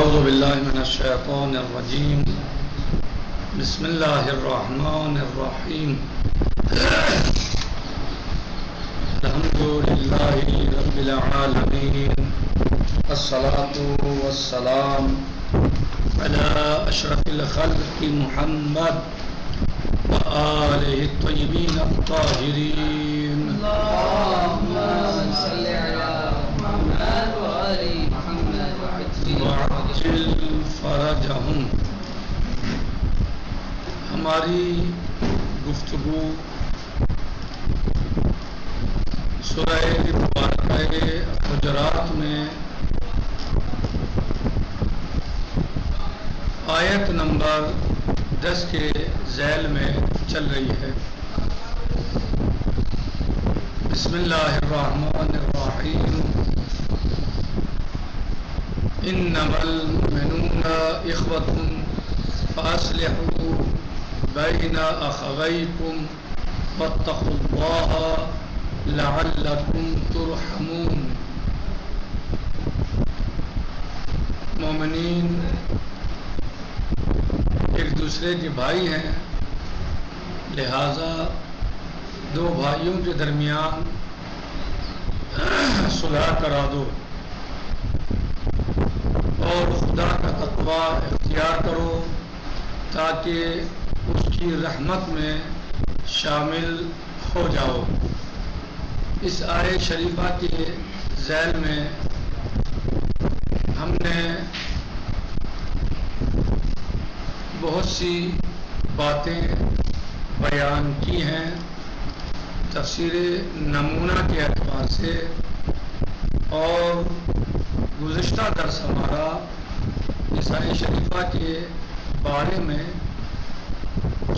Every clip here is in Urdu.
اعوذ باللہ من الشیطان الرجیم بسم اللہ الرحمن الرحیم الحمد للہ رب العالمین الصلاة والسلام علی اشرف الخلق محمد وآلہ الطیبین الطاہرین اللهم صل على محمد وآل محمد وعجل فرجہم۔ ہماری گفتگو سورہ مبارکہ حجرات میں آیت نمبر 10 کے ذیل میں چل رہی ہے۔ بسم اللہ الرحمن الرحیم انما المؤمنون اخوة فاصلحوا بین اخویکم واتقوا اللہ لعلکم ترحمون۔ مومنین ایک دوسرے کے بھائی ہیں، لہذا دو بھائیوں کے درمیان صلح کرا دو اور خدا کا تقوی اختیار کرو تاکہ اس کی رحمت میں شامل ہو جاؤ۔ اس آیت شریفہ کے ذیل میں ہم نے بہت سی باتیں بیان کی ہیں تفسیر نمونہ کے اعتبار سے، اور گزشتہ درس ہمارا اس آیت شریفہ کے بارے میں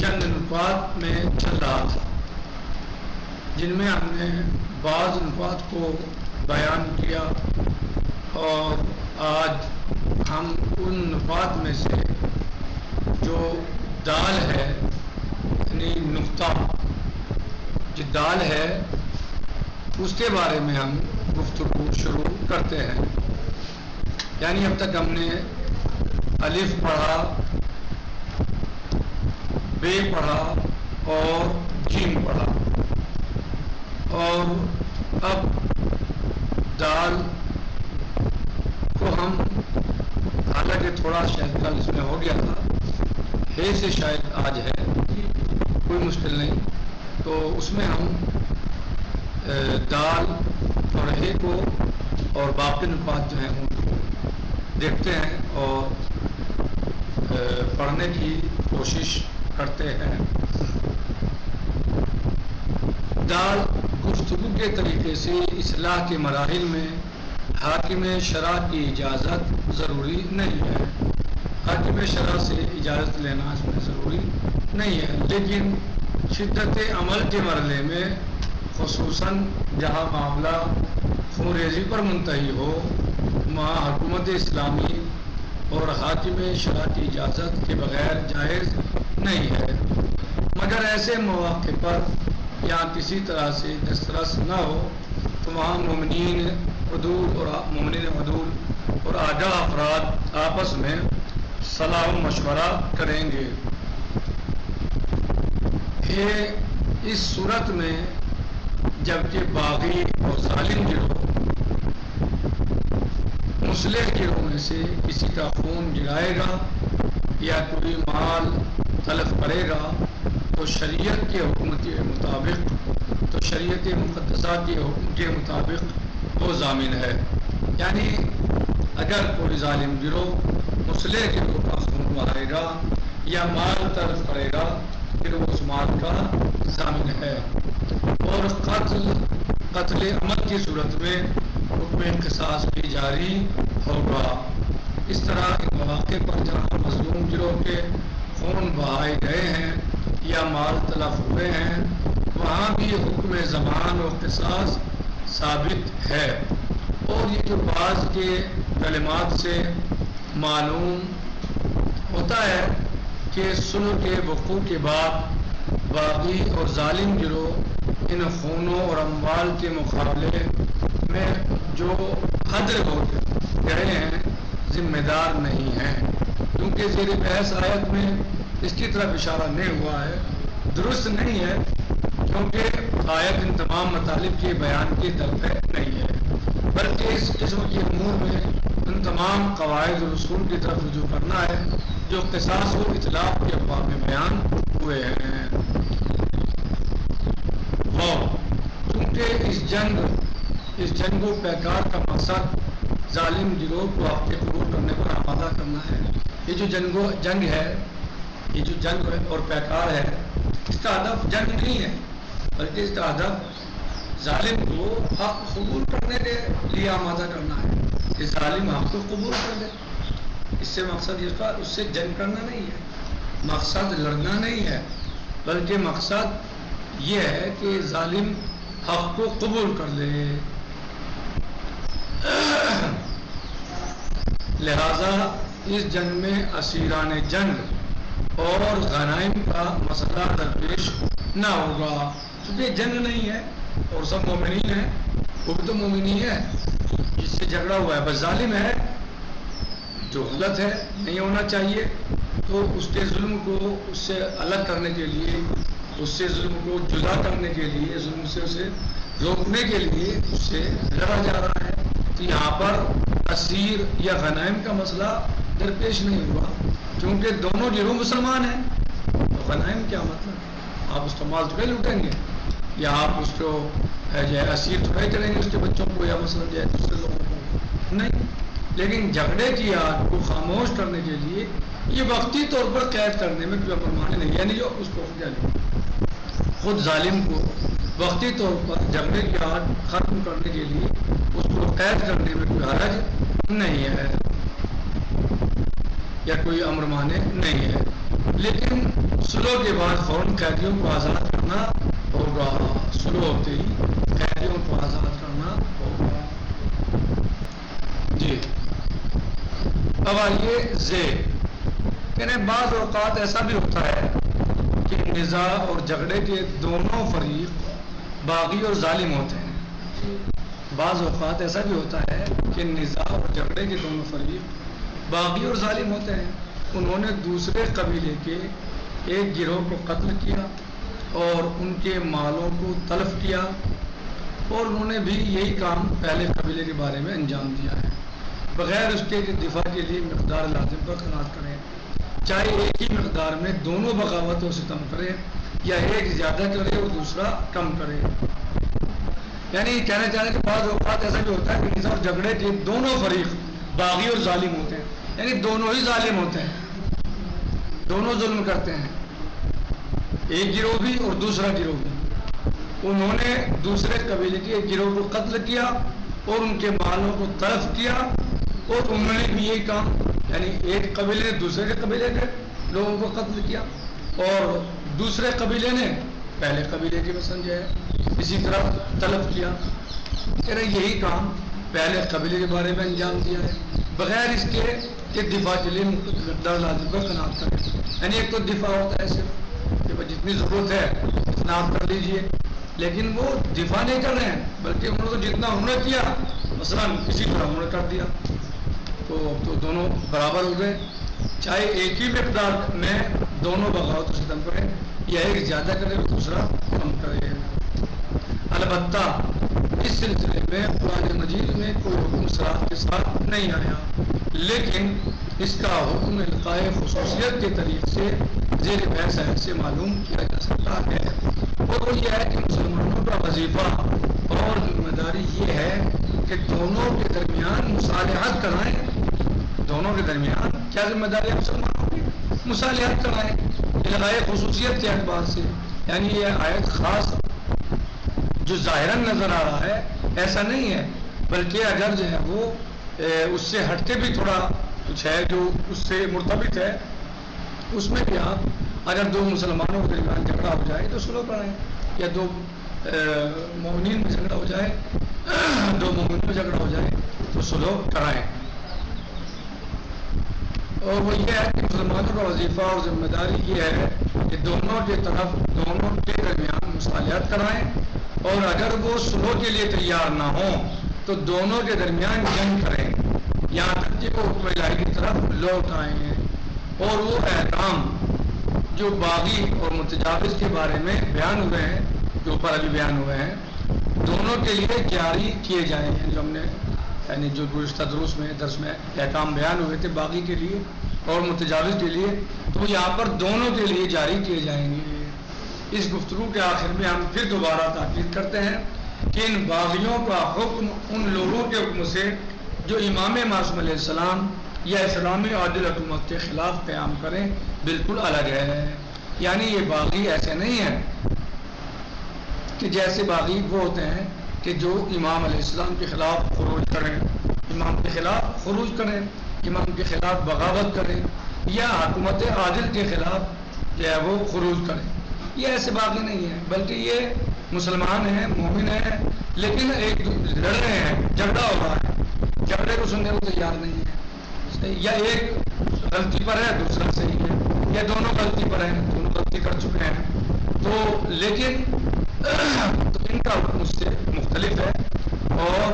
چند نکات میں چل رہا تھا، جن میں ہم نے بعض نکات کو بیان کیا، اور آج ہم ان نکات میں سے جو دال ہے، یعنی نقطہ جو دال ہے، اس کے بارے میں ہم گفتگو شروع کرتے ہیں۔ یعنی اب تک ہم نے الف پڑھا، بے پڑھا اور جیم پڑھا، اور اب دال کو ہم، حالانکہ تھوڑا شاید کل اس میں ہو گیا تھا، ہے سے شاید آج ہے، کوئی مشکل نہیں، تو اس میں ہم دال اور ہے کو اور باقی نکات جو ہیں ان کو دیکھتے ہیں اور پڑھنے کی کوشش کرتے ہیں۔ دال گفتگو کے طریقے سے اصلاح کے مراحل میں حاکم شرع کی اجازت ضروری نہیں ہے، حاکم شرع سے اجازت لینا اس میں ضروری نہیں ہے، لیکن شدت عمل کے مرحلے میں خصوصاً جہاں معاملہ خون ریزی پر منتہی ہو، وہاں حکومت اسلامی اور حاکم شرع کی اجازت کے بغیر جائز نہیں ہے، مگر ایسے مواقع پر یا کسی طرح سے دسترس نہ ہو تو وہاں مومنین عدول اور آگاہ افراد آپس میں صلاح و مشورہ کریں گے۔ اس صورت میں جبکہ باغی اور ظالم گروہ مصلح گروہ میں سے کسی کا خون گرائے گا یا کوئی مال تلف کرے گا تو شریعت کے حکم کے مطابق، تو شریعت مقدسہ کے حکم کے مطابق وہ ضامن ہے۔ یعنی اگر کوئی ظالم گروہ مصلح گروہ کا خون بہائے گا یا مال تلف کرے گا پھر وہ اس مال کا ضامن ہے، اور قتل عمد کی صورت میں حکم قصاص بھی جاری ہوگا۔ اس طرح ان مواقع پر جہاں مظلوم گروہ کے خون بہائے گئے ہیں یا مال تلف ہوئے ہیں، وہاں بھی حکم ضمان و قصاص ثابت ہے، اور یہ جو بعض کے کلمات سے معلوم ہوتا ہے کہ صلح کے وقوع کے بعد باغی اور ظالم گروہ ان خونوں اور اموال کے مقابلے میں جو حد ہو گئے ہیں ذمہ دار نہیں ہیں، کیونکہ زیر بحث آیت میں اس کی طرف اشارہ نہیں ہوا ہے، درست نہیں ہے، کیونکہ آیت ان تمام مطالب کے بیان کی طرف نہیں ہے، بلکہ اس قسم کے امور میں ان تمام قواعد اور اصول کی طرف رجوع کرنا ہے جو قصاص و اطلاق کے ابواب میں بیان ہوئے ہیں۔ اور چونکہ اس جنگ و پیکار کا مقصد ظالم گروہ کو آپ کے قبول کرنے پر آمادہ کرنا ہے، یہ جو جنگ ہے، یہ جو جنگ اور پیکار ہے، اس کا ہدف جنگ نہیں ہے، بلکہ اس کا ہدف ظالم کو حق قبول کرنے کے لیے آمادہ کرنا ہے کہ ظالم حق کو قبول کر لے۔ اس سے مقصد یہ تھا، اس سے جنگ کرنا نہیں ہے، مقصد لڑنا نہیں ہے، بلکہ مقصد یہ ہے کہ ظالم حق کو قبول کر لے۔ لہذا اس جنگ میں اسیران جنگ اور غنائم کا مسئلہ درپیش نہ ہوگا، کیونکہ جنگ نہیں ہے اور سب مومنین ہیں، وہ بھی تو مومنین ہے، جس سے جھگڑا ہوا ہے بس ظالم ہے جو غلط ہے، نہیں ہونا چاہیے، تو اس کے ظلم کو اس سے الگ کرنے کے لیے، اس سے ظلم کو جدا کرنے کے لیے، ظلم سے اسے روکنے کے لیے اس سے لڑا جا رہا ہے۔ تو یہاں پر اسیر یا غنائم کا مسئلہ درپیش نہیں ہوا، کیونکہ دونوں گروہ مسلمان ہیں، تو غنائم کیا مطلب؟ آپ اس کا مال تھوڑے لوٹیں گے، یا آپ اس کو جو ہے اسیر تھوڑے کریں گے اس کے بچوں کو، یا مثلا جو ہے دوسرے لوگوں کو نہیں، لیکن جھگڑے کی آگ کو خاموش کرنے کے لیے یہ وقتی طور پر قید کرنے میں کوئی پرمانے نہیں، یعنی جو اس کو خود ظالم کو وقتی طور پر جھگڑے کی آگ ختم کرنے کے لیے اس کو قید کرنے میں کوئی حرج نہیں ہے یا کوئی امر مانے نہیں ہے، لیکن صلح کے بعد فوراً قیدیوں کو آزاد کرنا ہوگا، صلح ہوتے ہی قیدیوں کو آزاد کرنا ہوگا۔ جی اب آئیے یعنی بعض اوقات ایسا بھی ہوتا ہے کہ نزاع اور جھگڑے کے دونوں فریق باغی اور ظالم ہوتے ہیں، بعض اوقات ایسا بھی ہوتا ہے کہ نزاع اور جھگڑے کے دونوں فریق باغی اور ظالم ہوتے ہیں، انہوں نے دوسرے قبیلے کے ایک گروہ کو قتل کیا اور ان کے مالوں کو تلف کیا، اور انہوں نے بھی یہی کام پہلے قبیلے کے بارے میں انجام دیا ہے، بغیر اس کے دفاع کے لیے مقدار لازم پر قناعت کریں، چاہے ایک ہی مقدار میں دونوں بغاوت و ستم کرے یا ایک زیادہ کرے اور دوسرا کم کرے۔ یعنی کہنا چاہ رہے ہیں کہ بعض اوقات ایسا بھی ہوتا ہے کہ نزاع اور جھگڑے کے دونوں فریق باغی اور ظالم ہوتے ہیں، یعنی دونوں ہی ظالم ہوتے ہیں، دونوں ظلم کرتے ہیں، ایک گروہ بھی اور دوسرا گروہ بھی، انہوں نے دوسرے قبیلے کے ایک گروہ کو قتل کیا اور ان کے مالوں کو تلف کیا، اور انہوں نے بھی یہی کام، یعنی ایک قبیلے نے دوسرے کے قبیلے کے لوگوں کو قتل کیا اور دوسرے قبیلے نے پہلے قبیلے کے مثلا جو ہے اسی طرح طلب کیا، یہی کام پہلے قبیلے کے بارے میں انجام دیا ہے، بغیر اس کے کہ دفاع کے لیے مقدار لازم پر قناعت کریں۔ یعنی ایک تو دفاع ہوتا ہے صرف کہ جتنی ضرورت ہے اتنا آپ کر لیجئے، لیکن وہ دفاع نہیں کر رہے ہیں، بلکہ انہوں نے جتنا انہوں نے کیا مثلا اسی طرح انہوں نے کر دیا، تو دونوں برابر ہو گئے، چاہے ایک ہی مقدار میں دونوں بغاوت و ستم کریں یا ایک زیادہ کرے اور دوسرا کم کرے۔ البتہ اس سلسلے میں قرآن مجید میں کوئی حکم صراحت کے ساتھ نہیں آیا، لیکن اس کا حکم القاء خصوصیت کے طریق سے ذیل بحث سے معلوم کیا جا سکتا ہے، اور وہ یہ ہے کہ مسلمانوں کا وظیفہ اور ذمہ داری یہ ہے کہ دونوں کے درمیان مصالحت کرائیں، دونوں کے درمیان کیا ذمہ داری ہے مسلمانوں کی؟ مصالحت کرائیں، القاء خصوصیت کے اعتبار سے، یعنی یہ آیت خاص جو ظاہراً نظر آ رہا ہے ایسا نہیں ہے، بلکہ اگر جو ہے وہ اس سے ہٹ کے بھی تھوڑا کچھ ہے جو اس سے مرتبط ہے، اس میں بھی آپ اگر دو مسلمانوں کے درمیان جھگڑا ہو جائے تو صلح کرائیں، یا دو مومنین میں جھگڑا ہو جائے، دو مومنین میں جھگڑا ہو جائے تو صلح کرائیں۔ اور وہ یہ ہے کہ مسلمانوں کا وظیفہ اور ذمہ داری یہ ہے کہ دونوں کے درمیان مصالحت کرائیں، اور اگر وہ صلح کے لیے تیار نہ ہوں تو دونوں کے درمیان جنگ کریں، یہاں تک کہ کہ وہ حکم الہی کی طرف لوٹ آئے ہیں، اور وہ احکام جو باغی اور متجاوز کے بارے میں بیان ہوئے ہیں، جو اوپر ابھی بیان ہوئے ہیں، دونوں کے لیے جاری کیے جائیں گے. جو ہم نے یعنی جو گزشتہ درس میں احکام بیان ہوئے تھے باغی کے لیے اور متجاوز کے لیے، تو یہاں پر دونوں کے لیے جاری کیے جائیں گے. اس گفتگو کے آخر میں ہم پھر دوبارہ تاکید کرتے ہیں کہ ان باغیوں کا حکم ان لوگوں کے حکم سے جو امام معصوم علیہ السلام یا اسلامی عادل حکومت کے خلاف قیام کریں بالکل الگ ہے. یعنی یہ باغی ایسے نہیں ہیں کہ جیسے باغی وہ ہوتے ہیں کہ جو امام علیہ السلام کے خلاف خروج کریں، امام کے خلاف خروج کریں، امام کے خلاف بغاوت کریں، یا حکومت عادل کے خلاف جو ہے وہ خروج کریں. یہ ایسے باغی نہیں ہیں، بلکہ یہ مسلمان ہیں، مومن ہیں، لیکن ایک لڑ رہے ہیں، جھگڑا ہو رہا ہے، جھگڑے کو سننے کو تیار نہیں ہے. یا ایک غلطی پر ہے، دوسرا صحیح ہے، یا دونوں غلطی پر ہیں، دونوں غلطی کر چکے ہیں. تو لیکن تو ان کا حکم اس سے مختلف ہے، اور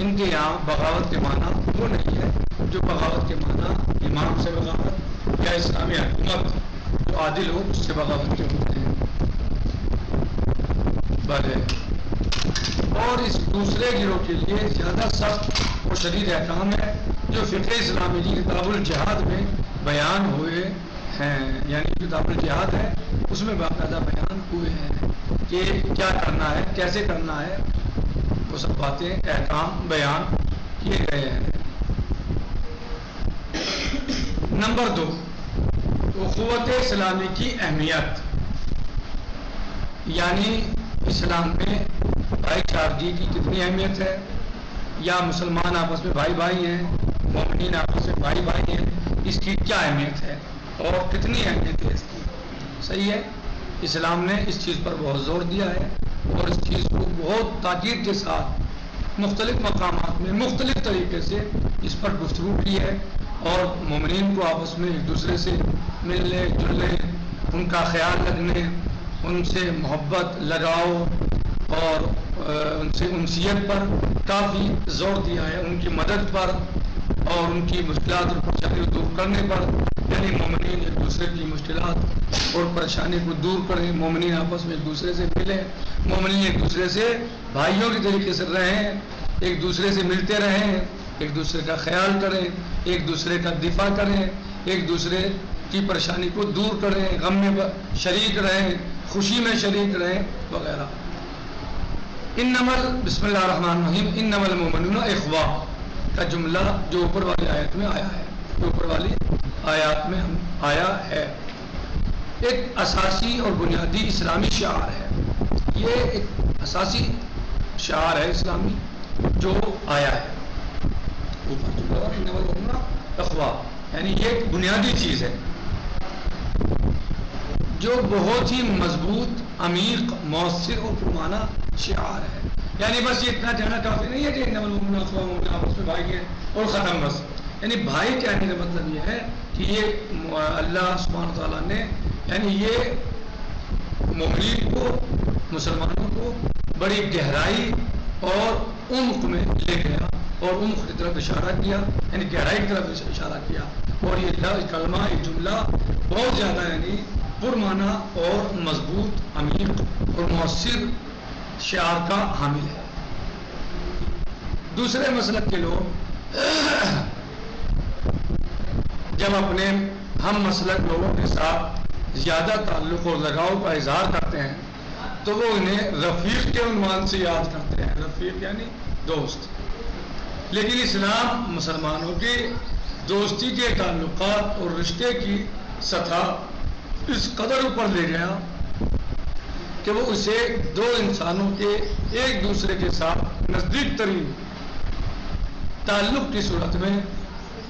ان کے یہاں بغاوت کے معنی وہ نہیں ہے جو بغاوت کے معنی امام سے بغاوت یا اسلامی حکومت جو عادل ہو اس سے بغاوت کے ہوتے ہیں. بھلے اور اس دوسرے گروہ کے لیے زیادہ سخت اور شدید احکام ہے جو فقہ اسلامی کی کتاب الجہاد میں بیان ہوئے ہیں. یعنی کتاب الجہاد ہے اس میں باقاعدہ بیان ہوئے ہیں کہ کیا کرنا ہے، کیسے کرنا ہے، وہ سب باتیں احکام بیان کیے گئے ہیں. نمبر 2، اخوت اسلامی کی اہمیت. یعنی اسلام میں بھائی چارگی کی کتنی اہمیت ہے، یا مسلمان آپس میں بھائی بھائی ہیں، مومنین آپس میں بھائی بھائی ہیں، اس کی کیا اہمیت ہے اور کتنی اہمیت ہے اس کی. صحیح ہے، اسلام نے اس چیز پر بہت زور دیا ہے اور اس چیز کو بہت تاکید کے ساتھ مختلف مقامات میں مختلف طریقے سے اس پر گفتگو کی ہے، اور مومنین کو آپس میں ایک دوسرے سے ملنے جلنے، ان کا خیال رکھنے، ان سے محبت لگاؤ اور ان سے انسیت پر کافی زور دیا ہے، ان کی مدد پر اور ان کی مشکلات اور پریشانی دور کرنے پر. یعنی مومنین ایک دوسرے کی مشکلات اور پریشانی کو دور کریں، مومنین آپس میں ایک دوسرے سے ملیں، مومنین ایک دوسرے سے بھائیوں کے طریقے سے رہیں، ایک دوسرے سے ملتے رہیں، ایک دوسرے کا خیال کریں، ایک دوسرے کا دفاع کریں، ایک دوسرے کی پریشانی کو دور کریں، غم میں شریک رہیں، خوشی میں شریک رہیں وغیرہ. بسم اللہ الرحمن الرحیم، انما المؤمنون اخوہ کا جملہ جو اوپر والی آیت میں آیا ہے، جو اوپر والی آیات میں آیا ہے، ایک اساسی اور بنیادی اسلامی شعار ہے. یہ ایک اساسی شعار ہے اسلامی جو آیا ہے اوپر جملہ، انما المؤمنون اخوہ، یعنی یہ ایک بنیادی چیز ہے جو بہت ہی مضبوط، عمیق، مؤثر اور پرمانہ شعار ہے. یعنی بس یہ اتنا کہنا کافی نہیں ہے کہ انما المؤمنون اخوہ، مومن آپس میں بھائی ہیں اور ختم بس. یعنی بھائی کہنے کا مطلب یہ ہے کہ یہ اللہ سبحانہ تعالیٰ نے یعنی یہ مومنین کو، مسلمانوں کو بڑی گہرائی اور عمق میں لے گیا اور عمق کی طرف اشارہ کیا، یعنی گہرائی کی طرف اشارہ کیا. اور یہ کلمہ، یہ جملہ بہت زیادہ یعنی پرمعنی اور مضبوط، عمیق اور مؤثر شعار کا حامل ہے. دوسرے مسلک کے لوگ جب اپنے ہم مسلک لوگوں کے ساتھ زیادہ تعلق اور لگاؤ کا اظہار کرتے ہیں تو وہ انہیں رفیق کے عنوان سے یاد کرتے ہیں. رفیق یعنی دوست. لیکن اسلام مسلمانوں کے دوستی کے تعلقات اور رشتے کی سطح اس قدر اوپر لے گیا کہ وہ اسے دو انسانوں کے ایک دوسرے کے ساتھ نزدیک ترین تعلق کی صورت میں،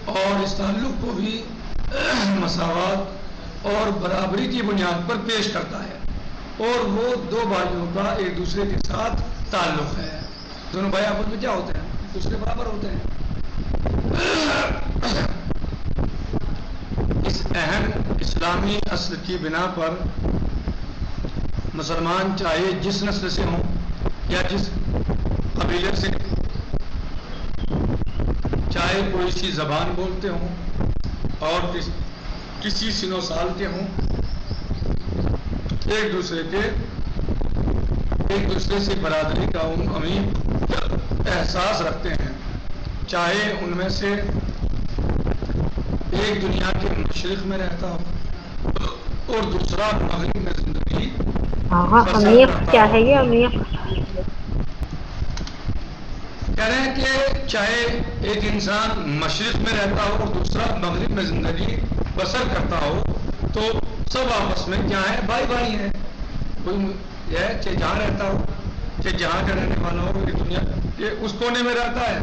اور اس تعلق کو بھی مساوات اور برابری کی بنیاد پر پیش کرتا ہے. اور وہ دو بھائیوں کا ایک دوسرے کے ساتھ تعلق ہے. دونوں بھائی آپس میں کیا ہوتے ہیں؟ ایک دوسرے برابر ہوتے ہیں. اس اہم اسلامی اصل کی بنا پر مسلمان چاہے جس نسل سے ہوں یا جس قبیلے سے، چاہے چاہے کوئی سی زبان بولتے ہوں اور کسی سن و سال کے ہوں، ایک دوسرے سے برادری کا عمیق احساس رکھتے ہیں، چاہے ان میں سے ایک دنیا کے مشرق میں رہتا ہو اور دوسرا مغرب میں زندگی بسر عمیق کرتا کیا ہے ہو۔ یہ عمیق؟ کہہ رہے ہیں کہ چاہے ایک انسان مشرق میں رہتا ہو اور دوسرا مغرب میں زندگی بسر کرتا ہو، تو سب آپس میں کیا ہے؟ بھائی بھائی ہیں۔ کوئی یہ ہے چاہے جہاں رہتا ہو، چاہے جہاں کا رہنے والا ہو، یہ دنیا یہ اس کونے میں رہتا ہے،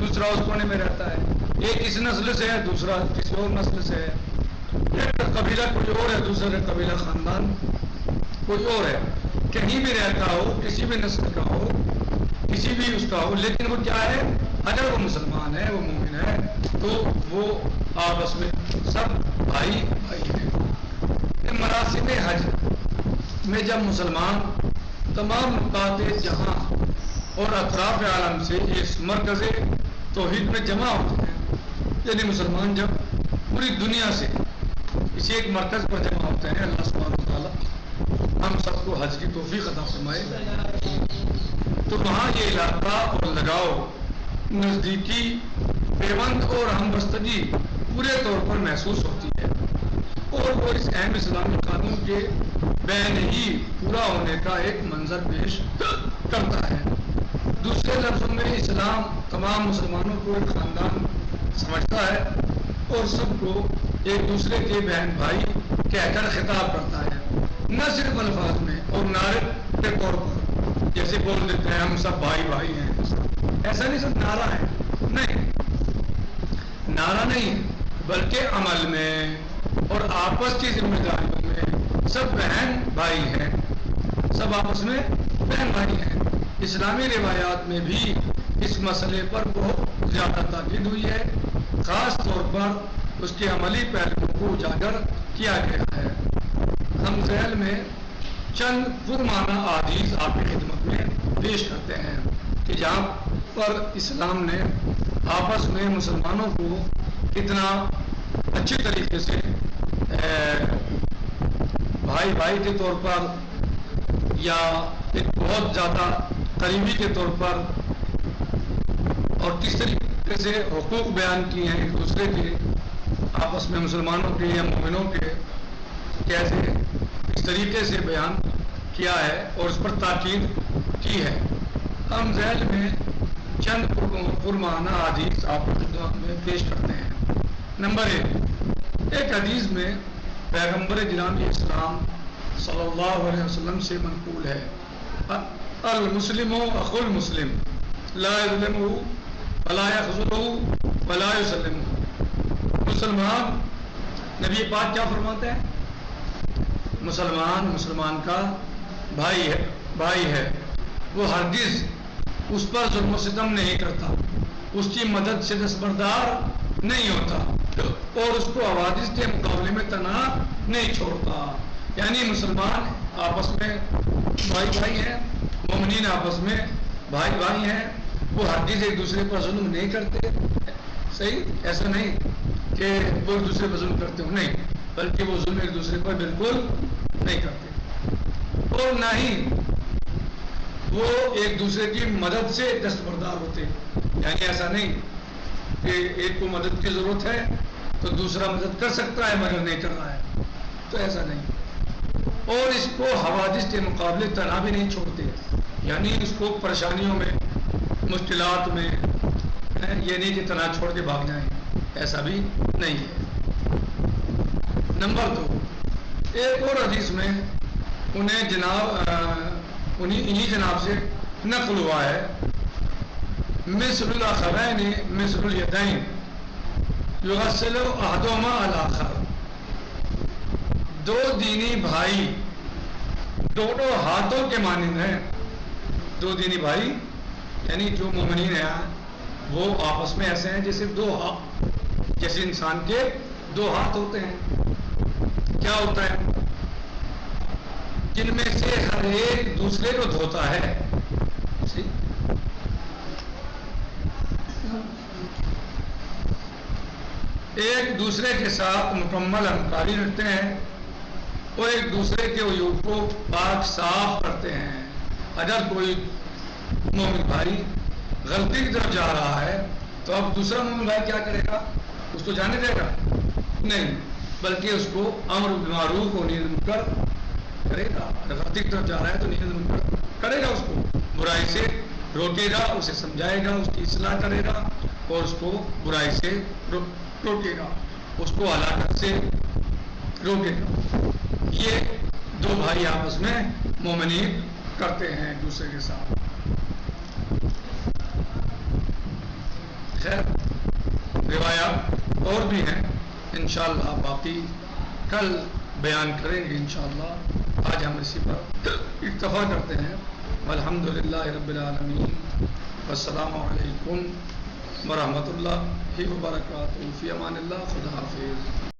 دوسرا اس کونے میں رہتا ہے، ایک اس نسل سے ہے، دوسرا کسی اور نسل سے ہے، ایک کا قبیلہ کوئی اور ہے، دوسرے کا قبیلہ خاندان کوئی اور ہے، کہیں بھی رہتا ہو، کسی بھی نسل کا ہو، کسی بھی اس کا ہو، لیکن وہ کیا ہے؟ اگر وہ مسلمان ہے، وہ مومن ہے، تو وہ آپس میں سب بھائی بھائی ہیں۔ مراسم حج میں جب مسلمان تمام نقاط جہاں اور اطراف عالم سے اس مرکز توحید میں جمع ہوتے ہیں، یعنی مسلمان جب پوری دنیا سے کسی ایک مرکز پر جمع ہوتے ہیں، اللہ سبحانہ و تعالیٰ ہم سب کو حج کی توفیق عطا فرمائے، تو وہاں یہ علاقہ اور لگاؤ، نزدیکی، پیوند اور ہمبستگی پورے طور پر محسوس ہوتی ہے، اور وہ اس اہم اسلامی قانون کے بین ہی پورا ہونے کا ایک منظر پیش کرتا ہے۔ دوسرے لفظوں میں اسلام تمام مسلمانوں کو ایک خاندان سمجھتا ہے اور سب کو ایک دوسرے کے بہن بھائی کہہ کر خطاب کرتا ہے، نہ صرف الفاظ میں اور نعرے کے طور پر جیسے بول دیتے ہیں ہم سب بھائی بھائی ہیں، ایسا نہیں، سب نعرہ ہے، نہیں، نعرہ نہیں ہے، بلکہ عمل میں اور آپس کی ذمہ داریوں میں سب بہن بھائی ہیں، سب آپس میں بہن بھائی ہیں۔ اسلامی روایات میں بھی اس مسئلے پر بہت زیادہ تاکید ہوئی ہے، خاص طور پر اس کے عملی پہلوؤں کو اجاگر کیا گیا ہے۔ ہم ذیل میں چند پرمعنی احادیث آپ کی خدمت میں پیش کرتے ہیں کہ جہاں پر اسلام نے آپس میں مسلمانوں کو کتنا اچھی طریقے سے بھائی بھائی کے طور پر یا ایک بہت زیادہ قریبی کے طور پر، اور کس طریقے سے حقوق بیان کیے ہیں ایک دوسرے کے، آپس میں مسلمانوں کے یا مومنوں کے، کیسے اس طریقے سے بیان کیا ہے اور اس پر تاکید کی ہے۔ ہم ذیل میں چند پرمعنی حدیث آپ کی خدمت میں پیش کرتے ہیں۔ نمبر ایک حدیث میں پیغمبر جناب اسلام صلی اللہ علیہ وسلم سے منقول ہے، المسلم اخو المسلم لا یظلمہ ولا یخذلہ ولا یسلمہ۔ مسلمان، نبی پاک کیا فرماتے ہیں؟ مسلمان کا بھائی ہے، وہ ہرگز اس پر ظلم و ستم نہیں کرتا، اس کی مدد سے دستبردار نہیں ہوتا اور اس کو حوادث کے مقابلے میں تنہا نہیں چھوڑتا۔ یعنی مسلمان آپس میں بھائی ہیں، مومنین آپس میں بھائی ہیں، وہ ہرگز ایک دوسرے پر ظلم نہیں کرتے، صحیح، ایسا نہیں کہ وہ ایک دوسرے پر ظلم کرتے ہو، نہیں، بلکہ وہ ظلم ایک دوسرے پر بالکل نہیں کرتے، اور نہ ہی وہ ایک دوسرے کی مدد سے دستبردار ہوتے، یعنی ایسا نہیں کہ ایک کو مدد کی ضرورت ہے تو دوسرا مدد کر سکتا ہے مگر نہیں کر رہا ہے، تو ایسا نہیں، اور اس کو حوادث کے مقابلے تنہا بھی نہیں چھوڑتے، یعنی اس کو پریشانیوں میں، مشکلات میں یہ نہیں کہ تنہا چھوڑ کے بھاگ جائیں، ایسا بھی نہیں ہے۔ نمبر 2، ایک اور حدیث میں انہیں جناب سے نقل ہوا ہے، مثل الاخرین مثل الیدین یغسل احدہما الاخر۔ دو دینی بھائی دونوں ہاتھوں کے مانند ہیں۔ دو دینی بھائی یعنی جو مومنین ہیں وہ آپس میں ایسے ہیں جیسے انسان کے دو ہاتھ ہوتے ہیں۔ کیا ہوتا ہے؟ جن میں سے ہر ایک دوسرے کو دھوتا ہے۔ ایک دوسرے کے ساتھ مکمل ہمکاری رکھتے ہیں اور ایک دوسرے کے عیوب کو پاک صاف کرتے ہیں. اگر کوئی مومن بھائی غلطی کی طرف جا رہا ہے تو اب دوسرا مومن بھائی کیا کرے گا؟ اس کو جانے دے گا؟ نہیں، بلکہ اس کو امر بالمعروف و نہی عن المنکر کرے گا. اگر غلطی کی طرف جا رہا ہے تو نہی عن المنکر کرے گا، اس کو برائی سے روکے گا، اسے سمجھائے گا، اس کی اصلاح کرے گا اور اس کو برائی سے روکے گا، اس کو ہلاکت سے روکے گا. یہ دو بھائی آپس میں مومنین کرتے ہیں ایک دوسرے کے ساتھ. خیر روایات اور بھی ہیں انشاءاللہ، باقی کل بیان کریں گے انشاءاللہ. آج ہم اسی پر اکتفا کرتے ہیں. الحمدللہ رب العالمین، والسلام علیکم ورحمۃ اللہ وبرکاتہ. فی امان اللہ. خدا حافظ.